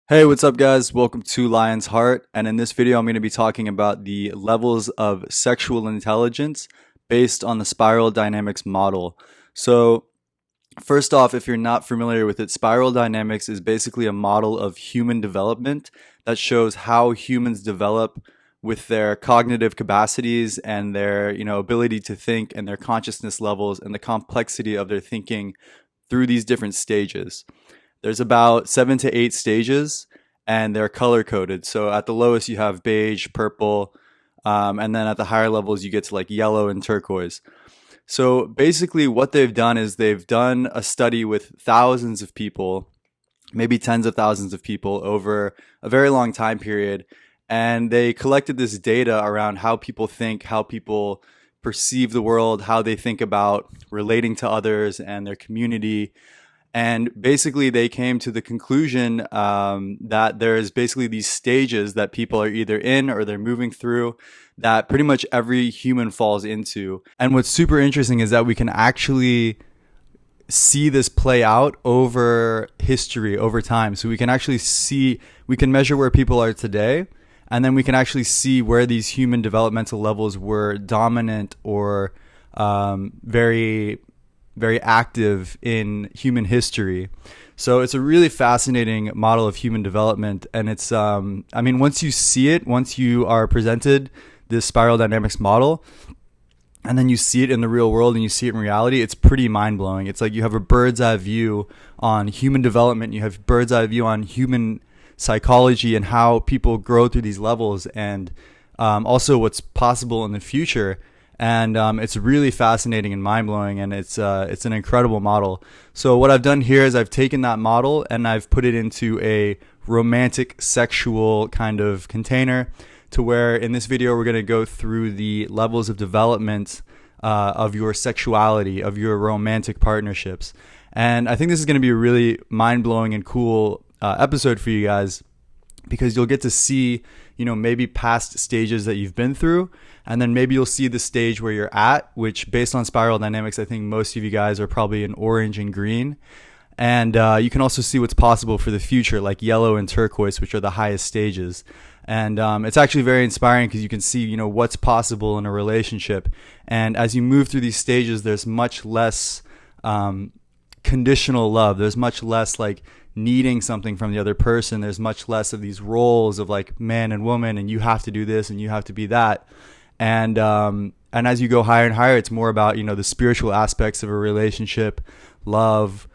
Hey, what's up, guys? Welcome to Lion's Heart. And in this video, I'm going to be talking about the levels of sexual intelligence based on the spiral dynamics model. So, first off, if you're not familiar with it, spiral dynamics is basically a model of human development that shows how humans develop with their cognitive capacities and their, ability to think and their consciousness levels and the complexity of their thinking through these different stages. There's about 7 to 8 stages, and they're color coded. So at the lowest, you have beige, purple, and then at the higher levels, you get to like yellow and turquoise. So basically, what they've done is they've done a study with thousands of people, maybe tens of thousands of people over a very long time period. And they collected this data around how people think, how people perceive the world, how they think about relating to others and their community. And basically, they came to the conclusion that there's basically these stages that people are either in or they're moving through that pretty much every human falls into. And what's super interesting is that we can actually see this play out over history, over time. So we can actually see, we can measure where people are today, and then we can actually see where these human developmental levels were dominant or very active in human history. So it's a really fascinating model of human development. And it's, once you see it, once you are presented this spiral dynamics model, and then you see it in the real world and you see it in reality, it's pretty mind blowing. It's like you have a bird's eye view on human development, you have bird's eye view on human psychology and how people grow through these levels, and also what's possible in the future. And it's really fascinating and mind-blowing, and it's an incredible model. So what I've done here is I've taken that model and I've put it into a romantic sexual kind of container, to where in this video we're going to go through the levels of development of your sexuality, of your romantic partnerships. And I think this is going to be a really mind-blowing and cool episode for you guys, because you'll get to see, maybe past stages that you've been through, and then maybe you'll see the stage where you're at, which based on spiral dynamics, I think most of you guys are probably in orange and green. And you can also see what's possible for the future, like yellow and turquoise, which are the highest stages. And it's actually very inspiring because you can see, what's possible in a relationship. And as you move through these stages, there's much less conditional love. There's much less like needing something from the other person. There's much less of these roles of like man and woman, and you have to do this and you have to be that. And as you go higher and higher, it's more about, the spiritual aspects of a relationship, love,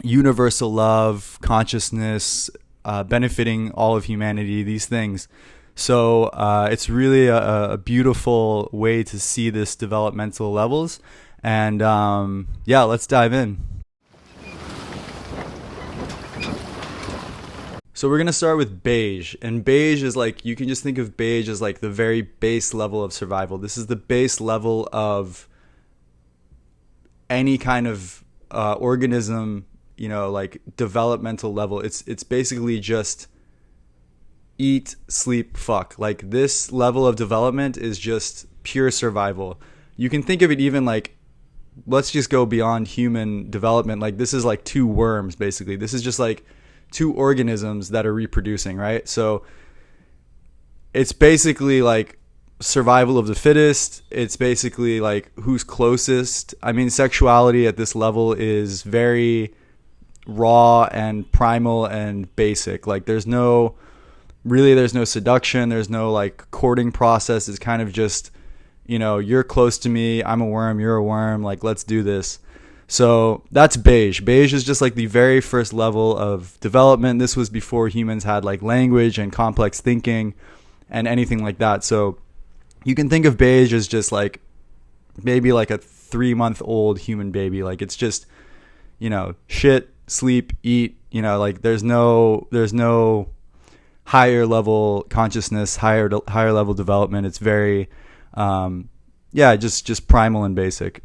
universal love, consciousness, benefiting all of humanity, these things. So it's really a beautiful way to see this developmental levels. And let's dive in. So we're going to start with beige, and beige is like, you can just think of beige as like the very base level of survival. This is the base level of any kind of organism, like developmental level. It's basically just eat, sleep, fuck. Like this level of development is just pure survival. You can think of it even like, let's just go beyond human development. Like this is like two worms, basically. This is just like two organisms that are reproducing, right? So it's basically like survival of the fittest. It's basically like who's closest. Sexuality at this level is very raw and primal and basic. Like there's no seduction. There's no like courting process. It's kind of just, you're close to me. I'm a worm. You're a worm. Like, let's do this. So that's beige. Beige is just like the very first level of development. This was before humans had like language and complex thinking and anything like that. So you can think of beige as just like maybe like a 3-month-old human baby. Like it's just, shit, sleep, eat, like there's no higher level consciousness, higher level development. It's very, just primal and basic.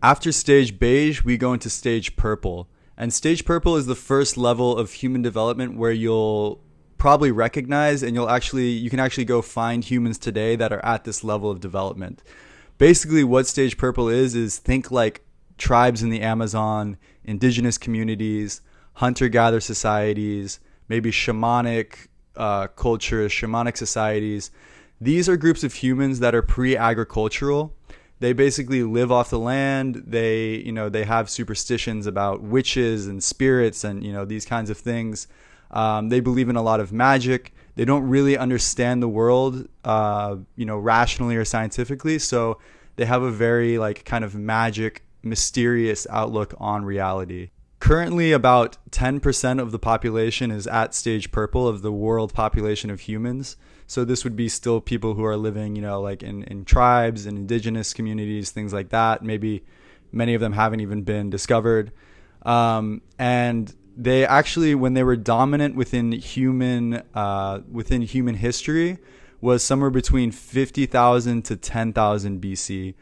After stage beige, we go into stage purple. And stage purple is the first level of human development where you'll probably recognize and you can actually go find humans today that are at this level of development. Basically what stage purple is think like tribes in the Amazon, indigenous communities, hunter-gatherer societies, maybe shamanic cultures, shamanic societies. These are groups of humans that are pre-agricultural. They basically live off the land. They have superstitions about witches and spirits and, these kinds of things. They believe in a lot of magic. They don't really understand the world, rationally or scientifically. So they have a very kind of magic, mysterious outlook on reality. Currently, about 10% of the population is at stage purple of the world population of humans. So this would be still people who are living, in tribes and indigenous communities, things like that. Maybe many of them haven't even been discovered. And they actually, when they were dominant within human history, was somewhere between 50,000 to 10,000 BC.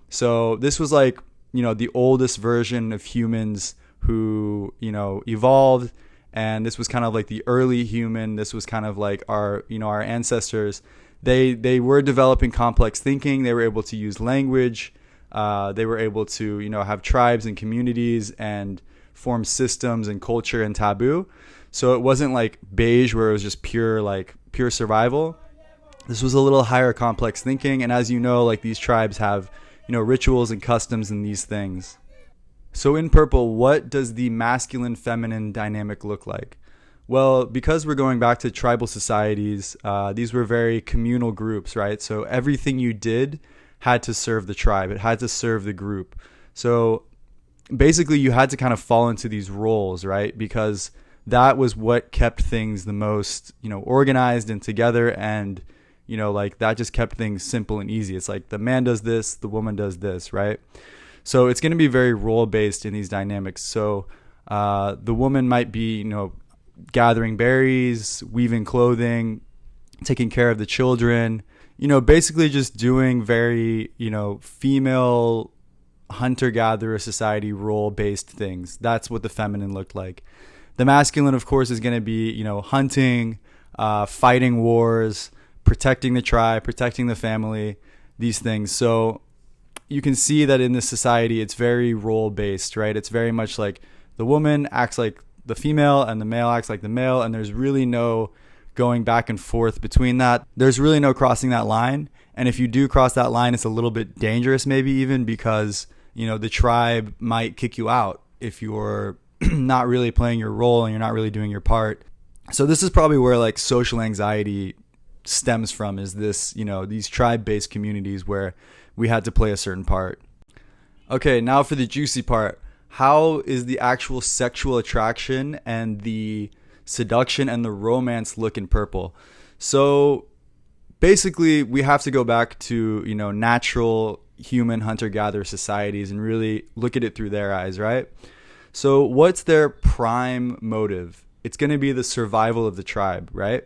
So this was the oldest version of humans who, evolved. And this was kind of like the early human. This was kind of like our ancestors. They were developing complex thinking. They were able to use language. They were able to, have tribes and communities and form systems and culture and taboo. So it wasn't like Beige where it was just pure survival. This was a little higher complex thinking. And as you know, these tribes have, rituals and customs and these things. So in purple, what does the masculine-feminine dynamic look like? Well, because we're going back to tribal societies, these were very communal groups, right? So everything you did had to serve the tribe. It had to serve the group. So basically, you had to kind of fall into these roles, right? Because that was what kept things the most, organized and together. And, that just kept things simple and easy. It's like the man does this, the woman does this, right? So it's going to be very role-based in these dynamics. So the woman might be, gathering berries, weaving clothing, taking care of the children, basically just doing very, female hunter-gatherer society role-based things. That's what the feminine looked like. The masculine, of course, is going to be, hunting, fighting wars, protecting the tribe, protecting the family, these things. So you can see that in this society, it's very role-based, right? It's very much like the woman acts like the female and the male acts like the male, and there's really no going back and forth between that. There's really no crossing that line. And if you do cross that line, it's a little bit dangerous, maybe even because, the tribe might kick you out if you're not really playing your role and you're not really doing your part. So this is probably where social anxiety stems from, is this, these tribe-based communities where we had to play a certain part. Okay, now for the juicy part. How is the actual sexual attraction and the seduction and the romance look in purple? So basically, we have to go back to, natural human hunter-gatherer societies and really look at it through their eyes, right? So what's their prime motive? It's going to be the survival of the tribe, right?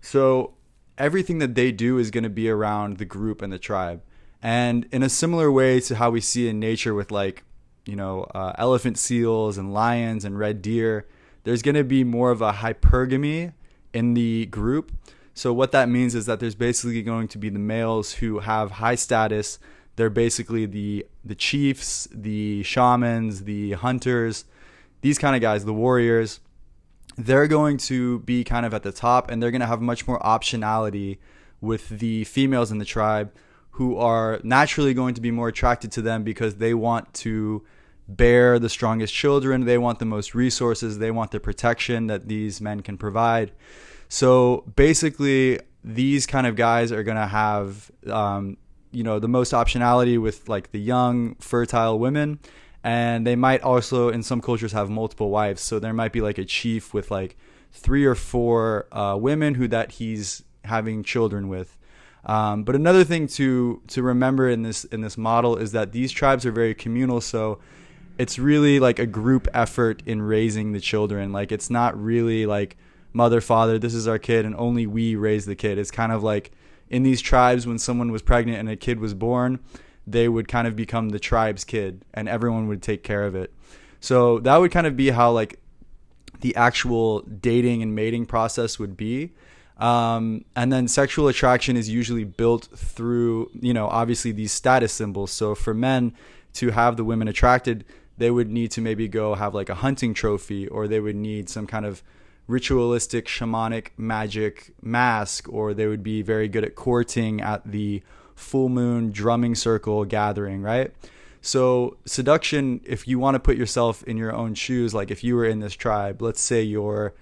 So everything that they do is going to be around the group and the tribe. And in a similar way to how we see in nature with elephant seals and lions and red deer, there's going to be more of a hypergamy in the group. So what that means is that there's basically going to be the males who have high status. They're basically the chiefs, the shamans, the hunters, these kind of guys, the warriors. They're going to be kind of at the top, and they're going to have much more optionality with the females in the tribe, who are naturally going to be more attracted to them because they want to bear the strongest children. They want the most resources. They want the protection that these men can provide. So basically, these kind of guys are going to have, the most optionality with the young, fertile women. And they might also, in some cultures, have multiple wives. So there might be a chief with 3 or 4 women that he's having children with. But another thing to remember in this model is that these tribes are very communal. So it's really a group effort in raising the children. It's not really mother, father, this is our kid and only we raise the kid. It's kind of in these tribes, when someone was pregnant and a kid was born, they would kind of become the tribe's kid and everyone would take care of it. So that would kind of be how the actual dating and mating process would be. And then sexual attraction is usually built through, obviously these status symbols. So for men, to have the women attracted, they would need to maybe go have like a hunting trophy, or they would need some kind of ritualistic shamanic magic mask, or they would be very good at courting at the full moon drumming circle gathering, right? So seduction, if you want to put yourself in your own shoes, like if you were in this tribe, let's say you're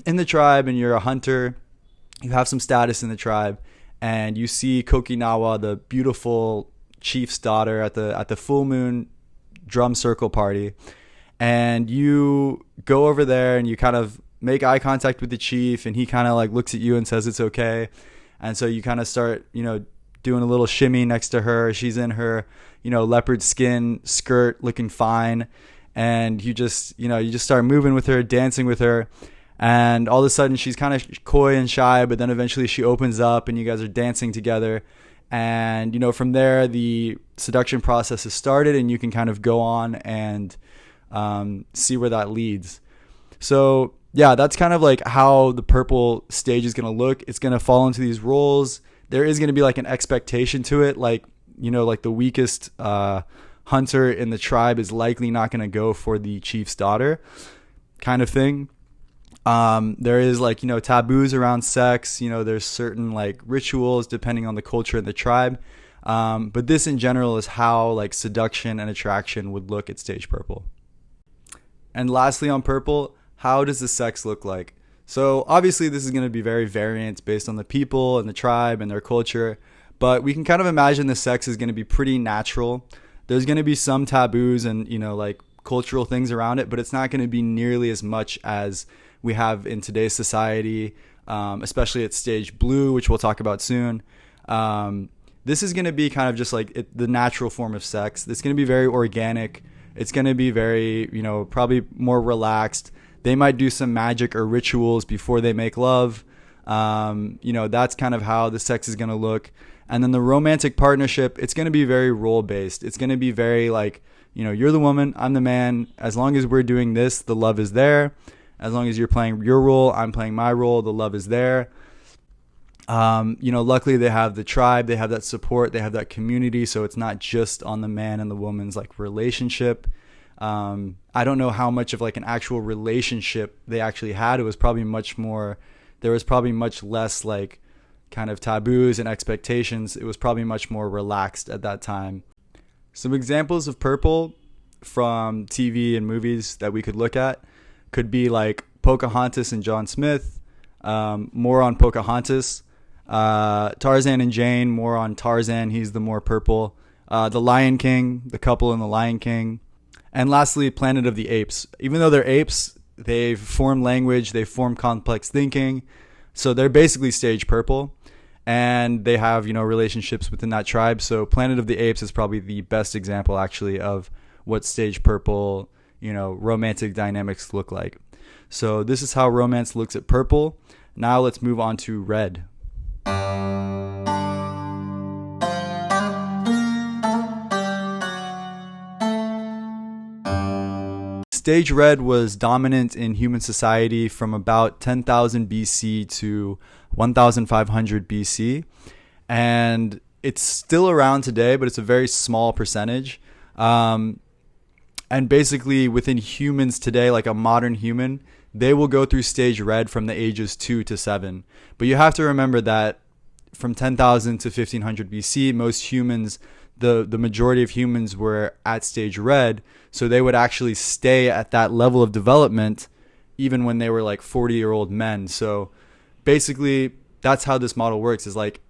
in the tribe and you're a hunter, you have some status in the tribe, and you see Kokinawa, the beautiful chief's daughter, at the full moon drum circle party, and you go over there and you kind of make eye contact with the chief, and he kind of like looks at you and says it's okay, and so you kind of start, doing a little shimmy next to her. She's in her, leopard skin skirt, looking fine, and you just start moving with her, dancing with her. And all of a sudden she's kind of coy and shy, but then eventually she opens up and you guys are dancing together. And, from there, the seduction process is started, and you can kind of go on and see where that leads. So, yeah, that's kind of like how the purple stage is going to look. It's going to fall into these roles. There is going to be like an expectation to it. Like, like the weakest hunter in the tribe is likely not going to go for the chief's daughter kind of thing. There is like, taboos around sex, there's certain like rituals depending on the culture in the tribe. But this in general is how like seduction and attraction would look at stage purple. And lastly, on purple, how does the sex look like? So obviously this is going to be very variant based on the people and the tribe and their culture, but we can kind of imagine the sex is going to be pretty natural. There's going to be some taboos and, like cultural things around it, but it's not going to be nearly as much as we have in today's society, especially at stage blue, which we'll talk about soon. This is going to be kind of just like the natural form of sex. It's going to be very organic. It's going to be very, probably more relaxed. They might do some magic or rituals before they make love. That's kind of how the sex is going to look. And then the romantic partnership, it's going to be very role-based. It's going to be very like, you're the woman, I'm the man. As long as we're doing this, the love is there. As long as you're playing your role, I'm playing my role, the love is there. Luckily they have the tribe, they have that support, they have that community. So it's not just on the man and the woman's like relationship. I don't know how much of like an actual relationship they actually had. It was probably there was probably much less like kind of taboos and expectations. It was probably much more relaxed at that time. Some examples of purple from TV and movies that we could look at could be like Pocahontas and John Smith, more on Pocahontas. Tarzan and Jane, more on Tarzan. He's the more purple. The Lion King, the couple in The Lion King. And lastly, Planet of the Apes. Even though they're apes, they've formed language, they've formed complex thinking. So they're basically stage purple. And they have, relationships within that tribe. So Planet of the Apes is probably the best example, actually, of what stage purple, romantic dynamics look like. So this is how romance looks at purple. Now let's move on to red. Stage red was dominant in human society from about 10,000 BC to 1,500 BC. And it's still around today, but it's a very small percentage. And basically within humans today, like a modern human, they will go through stage red from the ages 2 to 7. But you have to remember that from 10,000 to 1500 BC, most humans, the majority of humans were at stage red. So they would actually stay at that level of development even when they were like 40-year-old men. So basically that's how this model works, is like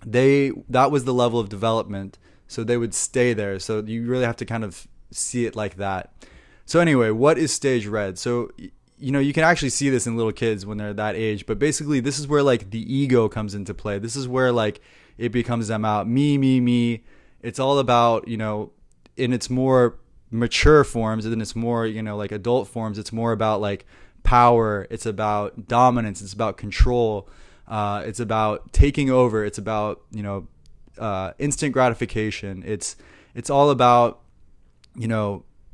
that was the level of development. So they would stay there. So you really have to kind of see it like that. So anyway, what is stage red? So, you can actually see this in little kids when they're that age, but basically this is where like the ego comes into play. This is where like it becomes them out. Me. It's all about, in its more mature forms, and then it's more, like adult forms. It's more about like power. It's about dominance. It's about control. It's about taking over. It's about, instant gratification. It's all about,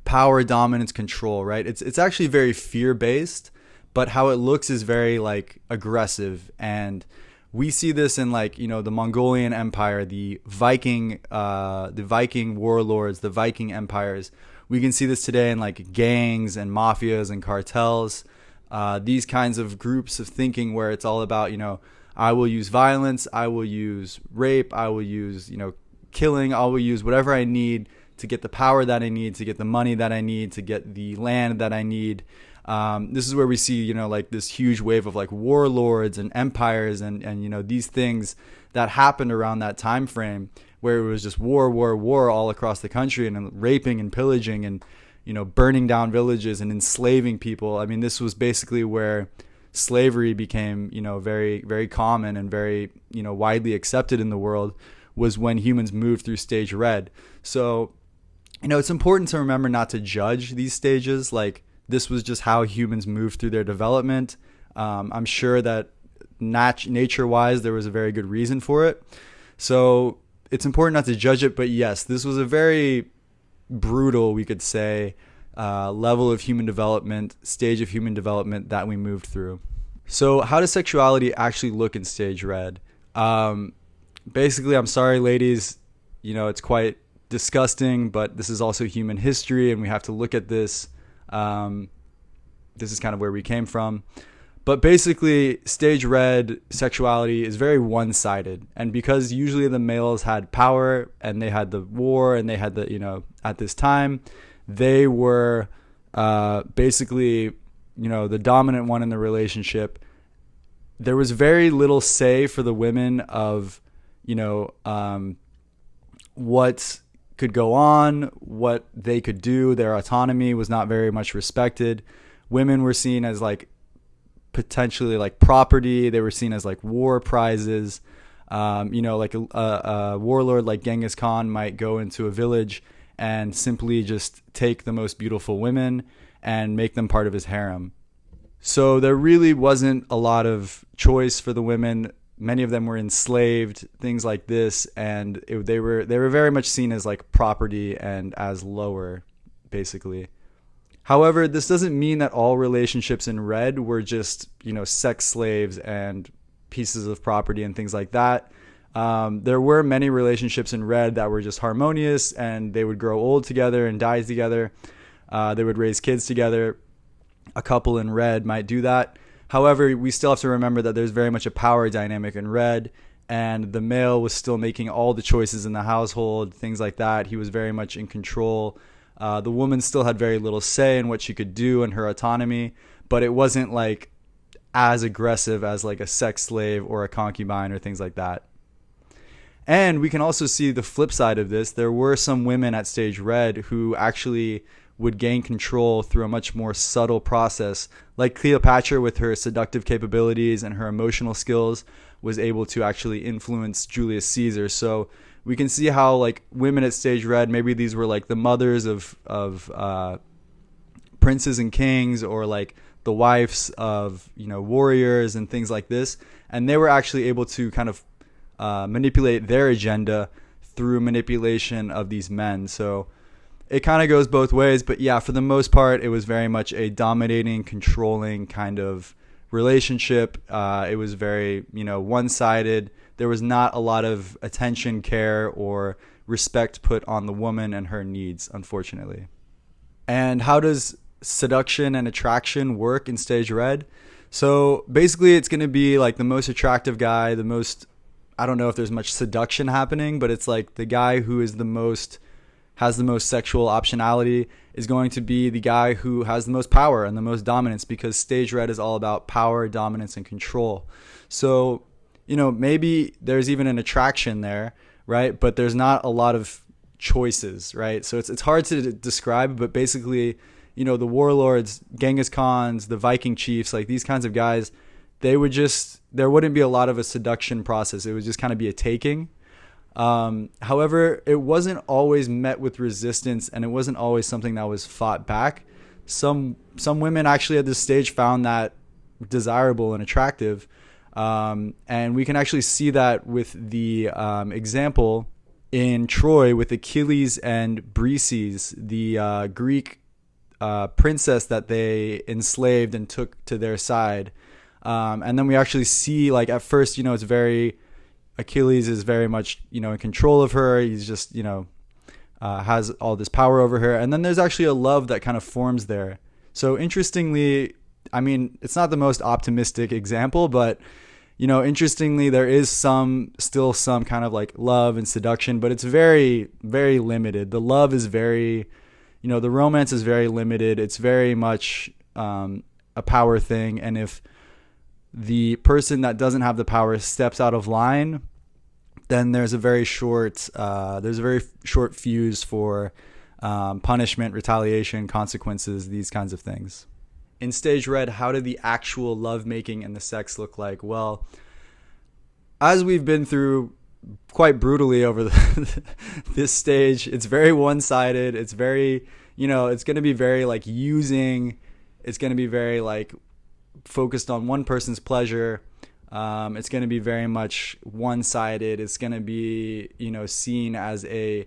power, dominance, control, right? It's actually very fear-based, but how it looks is very like aggressive. And We see this in like, the Mongolian Empire, the Viking warlords, the Viking empires. We can see this today in like gangs and mafias and cartels. These kinds of groups of thinking where it's all about, I will use violence, I will use rape, I will use, killing, I will use whatever I need to get the power that I need, to get the money that I need, to get the land that I need. This is where we see, like this huge wave of like warlords and empires and these things that happened around that time frame where it was just war all across the country and raping and pillaging and, burning down villages and enslaving people. I mean, this was basically where slavery became, very, very common and very, widely accepted in the world, was when humans moved through stage red. So, it's important to remember not to judge these stages. Like, this was just how humans moved through their development. I'm sure that nature-wise, there was a very good reason for it. So it's important not to judge it. But yes, this was a very brutal, we could say, level of human development, stage of human development that we moved through. So how does sexuality actually look in stage red? Basically, I'm sorry, ladies, it's quite disgusting, but this is also human history, and we have to look at this. This is kind of where we came from. But basically, stage red sexuality is very one-sided. And because usually the males had power and they had the war and they had the, at this time, they were basically, the dominant one in the relationship. There was very little say for the women of, what could go on, what they could do. Their autonomy was not very much respected. Women were seen as like potentially like property. They were seen as like war prizes. Like a warlord like Genghis Khan might go into a village and simply just take the most beautiful women and make them part of his harem. So there really wasn't a lot of choice for the women. Many of them were enslaved, things like this, and they were very much seen as like property and as lower, basically. However, this doesn't mean that all relationships in red were just, sex slaves and pieces of property and things like that. There were many relationships in red that were just harmonious, and they would grow old together and die together. They would raise kids together. A couple in red might do that. However, we still have to remember that there's very much a power dynamic in red, and the male was still making all the choices in the household, things like that. He was very much in control. The woman still had very little say in what she could do and her autonomy, but it wasn't like as aggressive as like a sex slave or a concubine or things like that. And we can also see the flip side of this. There were some women at stage red who actually would gain control through a much more subtle process. Like Cleopatra, with her seductive capabilities and her emotional skills, was able to actually influence Julius Caesar. So we can see how like women at stage red, maybe these were like the mothers of princes and kings, or like the wives of warriors and things like this, and they were actually able to kind of manipulate their agenda through manipulation of these men. So it kind of goes both ways, but yeah, for the most part, it was very much a dominating, controlling kind of relationship. It was very, one-sided. There was not a lot of attention, care, or respect put on the woman and her needs, unfortunately. And how does seduction and attraction work in stage red? So basically, it's going to be like the most attractive guy, I don't know if there's much seduction happening, but it's like the guy who is has the most sexual optionality is going to be the guy who has the most power and the most dominance, because stage red is all about power, dominance, and control. So, maybe there's even an attraction there, right? But there's not a lot of choices, right? So it's hard to describe, but basically, the warlords, Genghis Khans, the Viking chiefs, like these kinds of guys, there wouldn't be a lot of a seduction process. It would just kind of be a taking. However, it wasn't always met with resistance, and it wasn't always something that was fought back. Some women actually at this stage found that desirable and attractive. And we can actually see that with the example in Troy with Achilles and Briseis, the Greek princess that they enslaved and took to their side. And then we actually see, like, at first, it's very, Achilles is very much, in control of her. He's just, has all this power over her. And then there's actually a love that kind of forms there. So interestingly, I mean, it's not the most optimistic example, but, interestingly, there is still some kind of like love and seduction, but it's very, very limited. The love is very, the romance is very limited. It's very much a power thing. And if the person that doesn't have the power steps out of line, then there's a very short fuse for punishment, retaliation, consequences, these kinds of things. In Stage Red, how did the actual lovemaking and the sex look like? Well, as we've been through quite brutally over this stage, it's very one-sided. It's very, it's going to be very like using. It's going to be very like focused on one person's pleasure. It's going to be very much one-sided. It's going to be, seen as the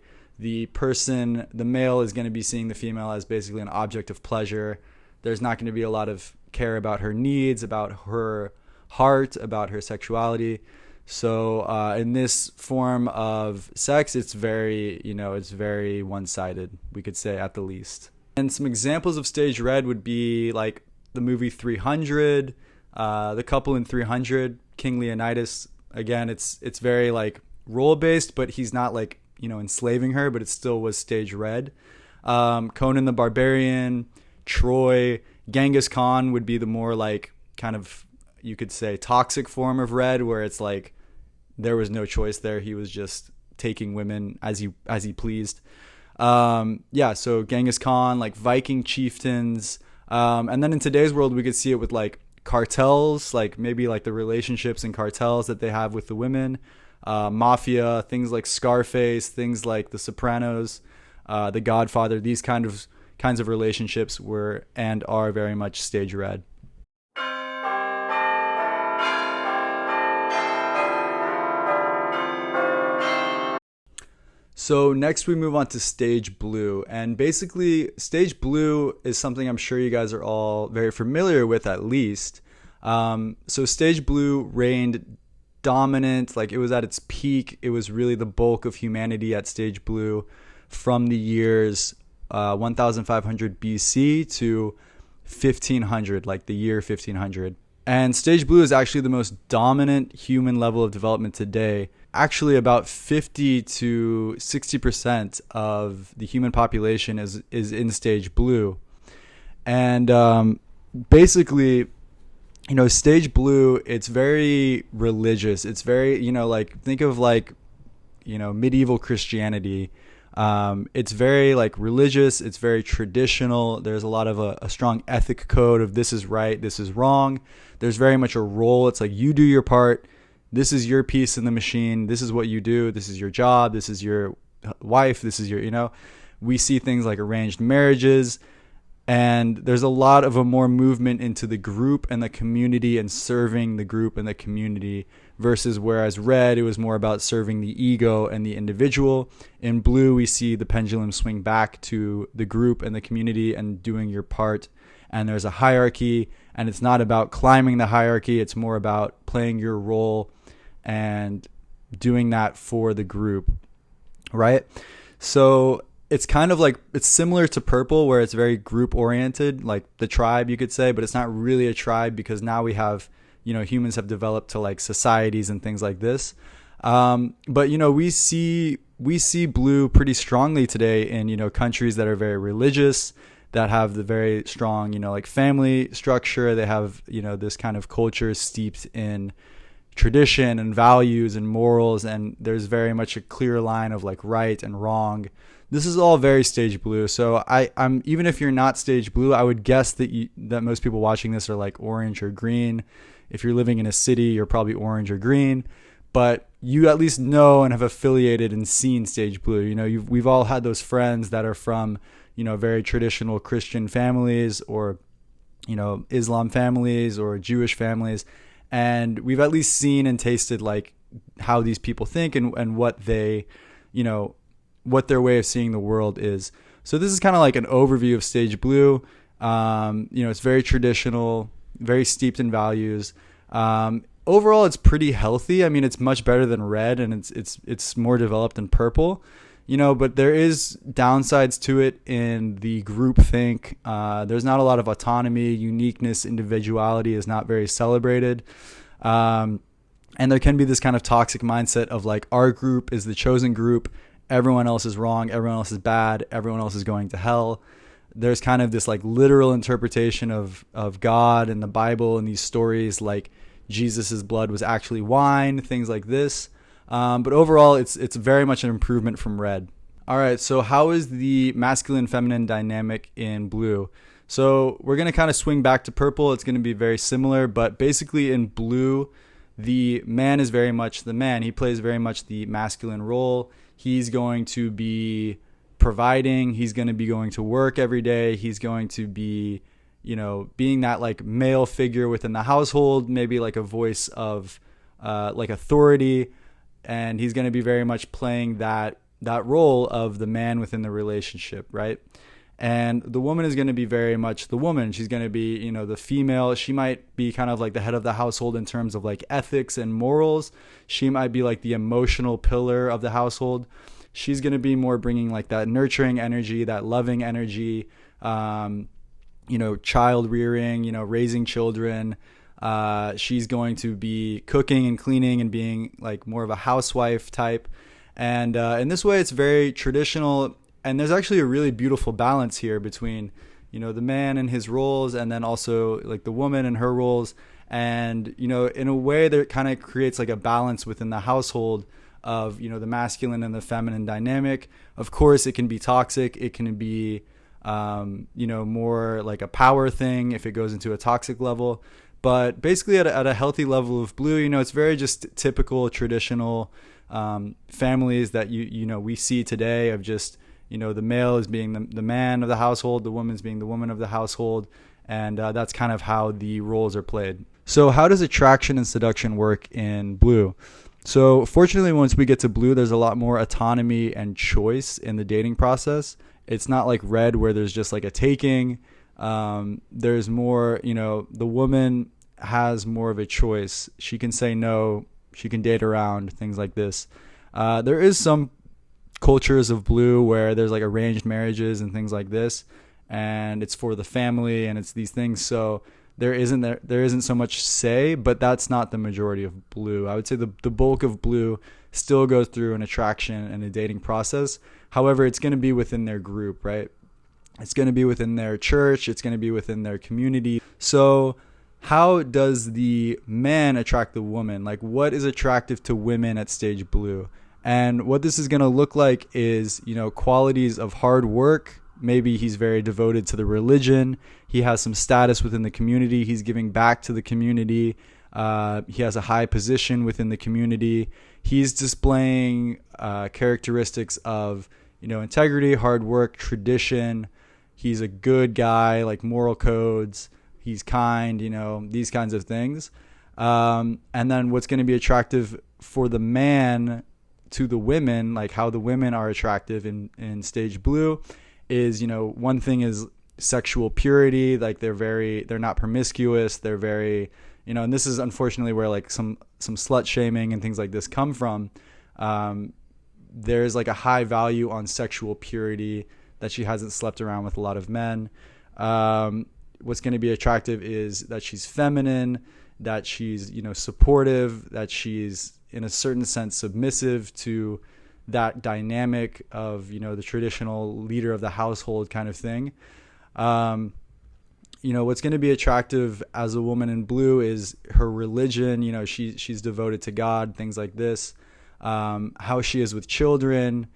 male is going to be seeing the female as basically an object of pleasure. There's not going to be a lot of care about her needs, about her heart, about her sexuality. So in this form of sex, it's very, it's very one-sided, we could say, at the least. And some examples of Stage Red would be like the movie 300, the couple in 300, King Leonidas. Again, it's very like role-based, but he's not like, enslaving her, but it still was Stage Red. Conan the Barbarian, Troy, Genghis Khan would be the more like kind of, you could say, toxic form of Red, where it's like there was no choice there. He was just taking women as he pleased. So Genghis Khan, like Viking chieftains, and then in today's world we could see it with like cartels, like maybe like the relationships and cartels that they have with the women, mafia, things like Scarface, things like The Sopranos, The Godfather. These kinds of relationships were and are very much Stage Red. So next we move on to Stage Blue, and basically Stage Blue is something I'm sure you guys are all very familiar with, at least. So Stage Blue reigned dominant, like it was at its peak. It was really the bulk of humanity at Stage Blue from the years 1500 BC to 1500, like the year 1500. And Stage Blue is actually the most dominant human level of development today. Actually, about 50 to 60% of the human population is in Stage Blue. And basically, Stage Blue, it's very religious. It's very, like, think of like, medieval Christianity. It's very like religious. It's very traditional. There's a lot of a strong ethic code of this is right, this is wrong. There's very much a role. It's like you do your part. This is your piece in the machine. This is what you do. This is your job. This is your wife. This is your, we see things like arranged marriages. And there's a lot of a more movement into the group and the community and serving the group and the community, versus whereas Red, it was more about serving the ego and the individual. In Blue, we see the pendulum swing back to the group and the community and doing your part. And there's a hierarchy, and it's not about climbing the hierarchy. It's more about playing your role and doing that for the group, right? So it's kind of like, it's similar to Purple, where it's very group oriented, like the tribe, you could say, but it's not really a tribe, because now we have, humans have developed to like societies and things like this. But we see Blue pretty strongly today in, countries that are very religious, that have the very strong, like family structure. They have, this kind of culture steeped in tradition and values and morals. And there's very much a clear line of like right and wrong. This is all very Stage Blue. So I'm even if you're not Stage Blue, I would guess that most people watching this are like orange or green. If you're living in a city, you're probably orange or green. But you at least know and have affiliated and seen Stage Blue. We've all had those friends that are from, very traditional Christian families, or, Islam families or Jewish families. And we've at least seen and tasted like how these people think and what they, what their way of seeing the world is. So this is kind of like an overview of Stage Blue. It's very traditional, very steeped in values. Overall, it's pretty healthy. I mean, it's much better than red, and it's more developed than purple. But there is downsides to it in the group think. There's not a lot of autonomy, uniqueness, individuality is not very celebrated. And there can be this kind of toxic mindset of like, our group is the chosen group. Everyone else is wrong. Everyone else is bad. Everyone else is going to hell. There's kind of this like literal interpretation of God and the Bible and these stories, like Jesus's blood was actually wine, things like this. But overall, it's very much an improvement from red. All right, so how is the masculine-feminine dynamic in blue? So we're going to kind of swing back to purple. It's going to be very similar, but basically in blue, the man is very much the man. He plays very much the masculine role. He's going to be providing. He's going to be going to work every day. He's going to be, being that like male figure within the household, maybe like a voice of like authority. And he's going to be very much playing that role of the man within the relationship, right? And the woman is going to be very much the woman. She's going to be, the female. She might be kind of like the head of the household in terms of like ethics and morals. She might be like the emotional pillar of the household. She's going to be more bringing like that nurturing energy, that loving energy, child rearing, raising children. She's going to be cooking and cleaning and being like more of a housewife type. And in this way, it's very traditional. And there's actually a really beautiful balance here between, the man and his roles, and then also like the woman and her roles. And, in a way that kind of creates like a balance within the household of, the masculine and the feminine dynamic. Of course, it can be toxic. It can be, more like a power thing if it goes into a toxic level. But basically at a healthy level of blue, it's very just typical traditional families that, we see today of just, the male is being the man of the household, the woman's being the woman of the household. And that's kind of how the roles are played. So how does attraction and seduction work in blue? So fortunately, once we get to blue, there's a lot more autonomy and choice in the dating process. It's not like red where there's just like a taking. There's more, the woman has more of a choice. She can say no. She can date around, things like this. There is some cultures of blue where there's like arranged marriages and things like this, and it's for the family and it's these things. So there isn't so much say, but that's not the majority of blue. I would say the bulk of blue still goes through an attraction and a dating process. However, it's going to be within their group, right? It's going to be within their church. It's going to be within their community. So how does the man attract the woman? Like, what is attractive to women at stage blue? And what this is going to look like is, qualities of hard work. Maybe he's very devoted to the religion. He has some status within the community. He's giving back to the community. He has a high position within the community. He's displaying characteristics of, integrity, hard work, tradition. He's a good guy, like moral codes. He's kind, these kinds of things. And then what's going to be attractive for the man to the women, like how the women are attractive in stage blue is, one thing is sexual purity. Like they're not promiscuous. They're very, and this is unfortunately where like some slut shaming and things like this come from. There's like a high value on sexual purity, that she hasn't slept around with a lot of men. What's going to be attractive is that she's feminine, that she's, supportive, that she's in a certain sense submissive to that dynamic of, the traditional leader of the household kind of thing. What's going to be attractive as a woman in blue is her religion. She's devoted to God, things like this. How she is with children,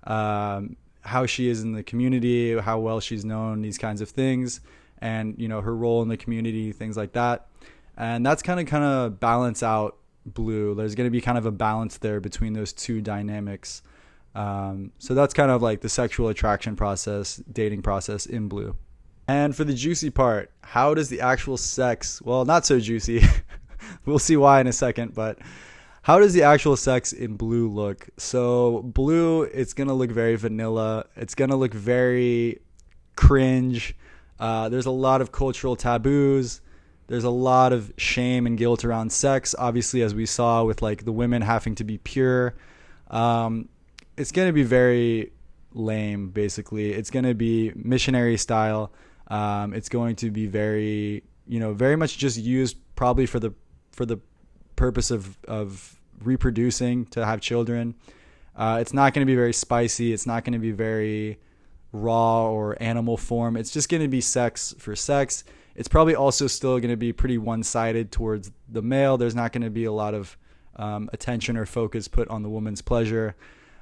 how she is in the community, how well she's known, these kinds of things. And, her role in the community, things like that. And that's kind of balance out blue. There's going to be kind of a balance there between those two dynamics. So that's kind of like the sexual attraction process, dating process in blue. And for the juicy part, how does the actual sex, well, not so juicy. We'll see why in a second, but how does the actual sex in blue look? So blue, it's going to look very vanilla. It's going to look very cringe. There's a lot of cultural taboos. There's a lot of shame and guilt around sex, obviously, as we saw with like the women having to be pure. It's going to be very lame, basically. It's going to be missionary style. It's going to be very, very much just used probably for the purpose of reproducing, to have children. It's not going to be very spicy. It's not going to be very raw or animal form. It's just going to be sex for sex. It's probably also still going to be pretty one-sided towards the male. There's not going to be a lot of attention or focus put on the woman's pleasure.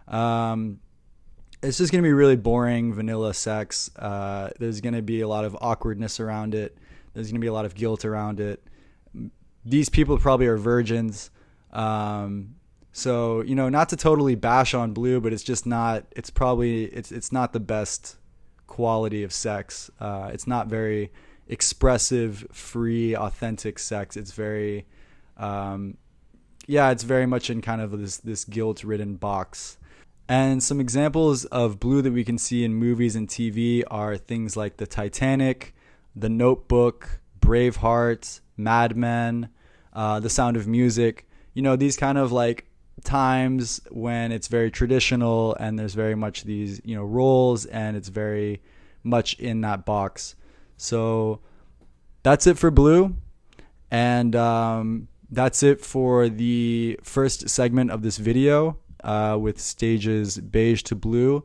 It's just going to be really boring, vanilla sex. There's going to be a lot of awkwardness around it. There's going to be a lot of guilt around it. These people probably are virgins. So, not to totally bash on Blue, but it's just not, it's not the best quality of sex. It's not very expressive, free, authentic sex. It's very, it's very much in kind of this guilt-ridden box. And some examples of Blue that we can see in movies and TV are things like The Titanic, The Notebook, Braveheart, Mad Men, The Sound of Music. These kind of like times when it's very traditional and there's very much these, roles, and it's very much in that box. So that's it for Blue. And that's it for the first segment of this video with stages beige to blue.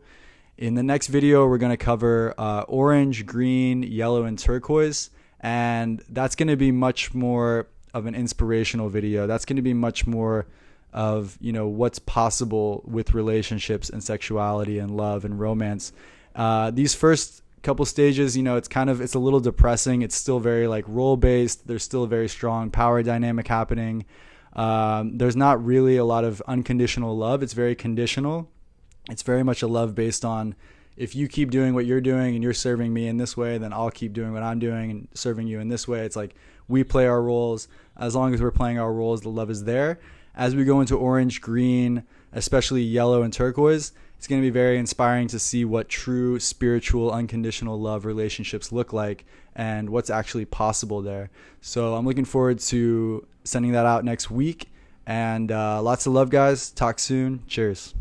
In the next video, we're going to cover orange, green, yellow, and turquoise. And that's going to be much more of an inspirational video. That's going to be much more of, what's possible with relationships and sexuality and love and romance. These first couple stages, it's a little depressing. It's still very like role based. There's still a very strong power dynamic happening. There's not really a lot of unconditional love. It's very conditional. It's very much a love based on, if you keep doing what you're doing and you're serving me in this way, then I'll keep doing what I'm doing and serving you in this way. It's like we play our roles. As long as we're playing our roles, the love is there. As we go into orange, green, especially yellow and turquoise, it's going to be very inspiring to see what true spiritual, unconditional love relationships look like and what's actually possible there. So I'm looking forward to sending that out next week. And lots of love, guys. Talk soon. Cheers.